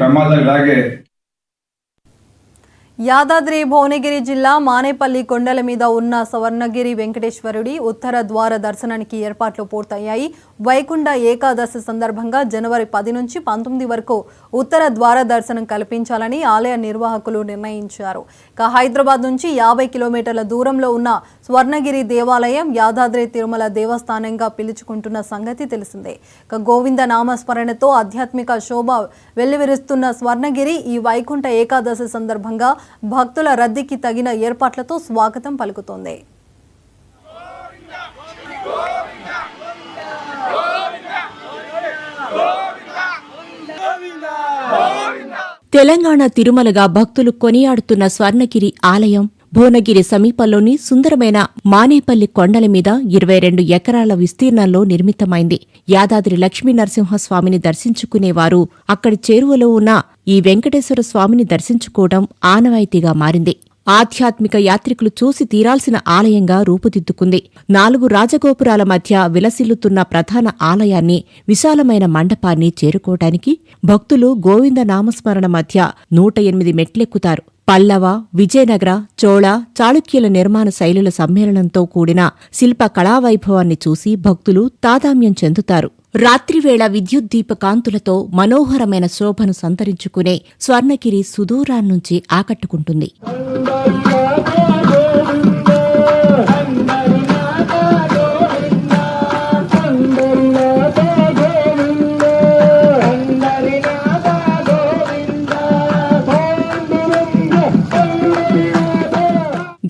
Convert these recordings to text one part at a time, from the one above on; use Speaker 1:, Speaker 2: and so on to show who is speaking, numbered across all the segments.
Speaker 1: ప్రమాదాలు
Speaker 2: యాదాద్రి భువనగిరి జిల్లా మానేపల్లి కొండల మీద ఉన్న స్వర్ణగిరి వెంకటేశ్వరుడి ఉత్తర ద్వార దర్శనానికి ఏర్పాట్లు పూర్తయ్యాయి. వైకుంఠ ఏకాదశి సందర్భంగా జనవరి 10 నుంచి 19 వరకు ఉత్తర ద్వార దర్శనం కల్పించాలని ఆలయ నిర్వాహకులు నిర్ణయించారు. హైదరాబాద్ నుంచి 50 కిలోమీటర్ల దూరంలో ఉన్న స్వర్ణగిరి దేవాలయం యాదాద్రి తిరుమల దేవస్థానంగా పిలుచుకుంటున్న సంగతి తెలిసిందే. గోవింద నామస్మరణతో ఆధ్యాత్మిక శోభ వెల్లివిరుస్తున్న స్వర్ణగిరి ఈ వైకుంఠ ఏకాదశి సందర్భంగా భక్తుల రద్దీకి తగిన ఏర్పాట్లతో స్వాగతం పలుకుతోంది.
Speaker 3: తెలంగాణ తిరుమలగా భక్తులు కొనియాడుతున్న స్వర్ణగిరి ఆలయం భువనగిరి సమీపంలోని సుందరమైన మానేపల్లి కొండల మీద 22 ఎకరాల విస్తీర్ణంలో నిర్మితమైంది. యాదాద్రి లక్ష్మీ నరసింహస్వామిని దర్శించుకునేవారు అక్కడి చేరువలో ఉన్న ఈ వెంకటేశ్వర స్వామిని దర్శించుకోవడం ఆనవాయితీగా మారింది. ఆధ్యాత్మిక యాత్రికులు చూసి తీరాల్సిన ఆలయంగా రూపుదిద్దుకుంది. 4 రాజగోపురాల మధ్య విలసిల్లుతున్న ప్రధాన ఆలయాన్ని, విశాలమైన మండపాన్ని చేరుకోవటానికి భక్తులు గోవింద నామస్మరణ మధ్య 108 మెట్లెక్కుతారు. పల్లవ, విజయనగర, చోళ, చాళుక్యుల నిర్మాణ శైలుల సమ్మేళనంతో కూడిన శిల్ప కళావైభవాన్ని చూసి భక్తులు తాదాత్మ్యం చెందుతారు. రాత్రివేళ విద్యుత్ దీపకాంతులతో మనోహరమైన శోభను సంతరించుకునే స్వర్ణగిరి సుదూరాన్నుంచి ఆకట్టుకుంటుంది.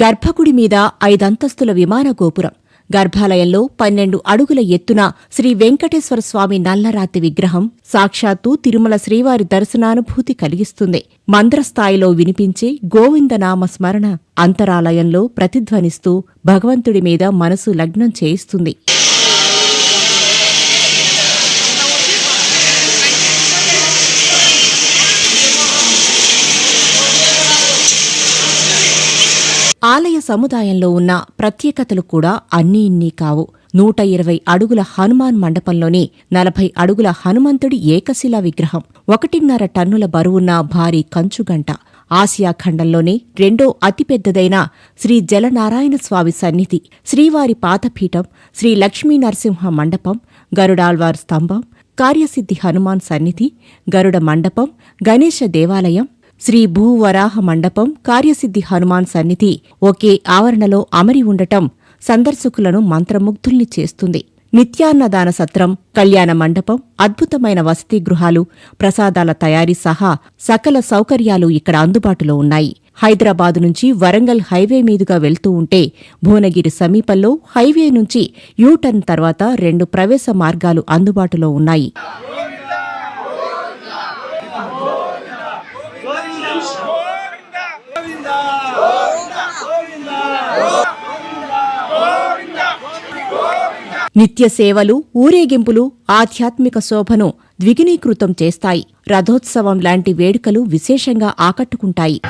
Speaker 3: గర్భగుడి మీద 5 అంతస్తుల విమాన గోపురం, గర్భాలయంలో 12 అడుగుల ఎత్తున శ్రీ వెంకటేశ్వర స్వామి నల్లరాతి విగ్రహం సాక్షాత్తు తిరుమల శ్రీవారి దర్శనానుభూతి కలిగిస్తుంది. మంద్రస్థాయిలో వినిపించే గోవిందనామ స్మరణ అంతరాలయంలో ప్రతిధ్వనిస్తూ భగవంతుడి మీద మనసు లగ్నం చేయిస్తుంది. ఆలయ సముదాయంలో ఉన్న ప్రత్యేకతలు కూడా అన్నీ ఇన్నీ కావు. 120 అడుగుల హనుమాన్ మండపంలోని 40 అడుగుల హనుమంతుడి ఏకశిలా విగ్రహం, 1.5 టన్నుల బరువున్న భారీ కంచుగంట, ఆసియా ఖండంలోనే రెండో అతిపెద్దదైన శ్రీ జలనారాయణ స్వామి సన్నిధి, శ్రీవారి పాదపీఠం, శ్రీ లక్ష్మీ నరసింహ మండపం, గరుడాళ్వార్ స్తంభం, కార్యసిద్ధి హనుమాన్ సన్నిధి, గరుడ మండపం, గణేశ దేవాలయం, శ్రీ భూవరాహ మండపం, కార్యసిద్ధి హనుమాన్ సన్నిధి ఒకే ఆవరణలో అమరి ఉండటం సందర్శకులను మంత్రముగ్ధుల్ని చేస్తుంది. నిత్యాన్నదాన సత్రం, కళ్యాణ మండపం, అద్భుతమైన వసతి గృహాలు, ప్రసాదాల తయారీ సహా సకల సౌకర్యాలు ఇక్కడ అందుబాటులో ఉన్నాయి. హైదరాబాదు నుంచి వరంగల్ హైవే మీదుగా వెళ్తూ ఉంటే భువనగిరి సమీపంలో హైవే నుంచి యూటర్న్ తర్వాత 2 ప్రవేశ మార్గాలు అందుబాటులో ఉన్నాయి. నిత్య సేవలు, ఊరేగింపులు ఆధ్యాత్మిక శోభను ద్విగుణీకృతం చేస్తాయి. రథోత్సవం లాంటి వేడుకలు విశేషంగా ఆకట్టుకుంటాయి.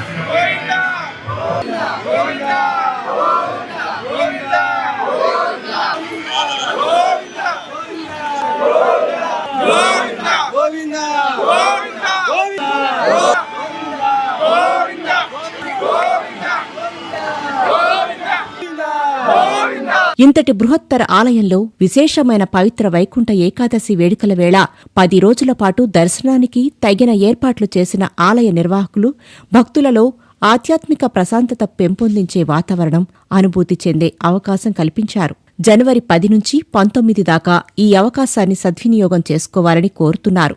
Speaker 3: ఇంతటి బృహత్తర ఆలయంలో విశేషమైన పవిత్ర వైకుంఠ ఏకాదశి వేడుకల వేళ 10 రోజుల పాటు దర్శనానికి తగిన ఏర్పాట్లు చేసిన ఆలయ నిర్వాహకులు భక్తులలో ఆధ్యాత్మిక ప్రశాంతత పెంపొందించే వాతావరణం అనుభూతి చెందే అవకాశం కల్పించారు. జనవరి 10 నుంచి 19 దాకా ఈ అవకాశాన్ని సద్వినియోగం చేసుకోవాలని కోరుతున్నారు.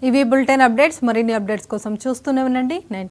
Speaker 2: ఇవి బులెటిన్ అప్డేట్స్. మరిన్ని అప్డేట్స్ కోసం చూస్తూనే ఉండండి.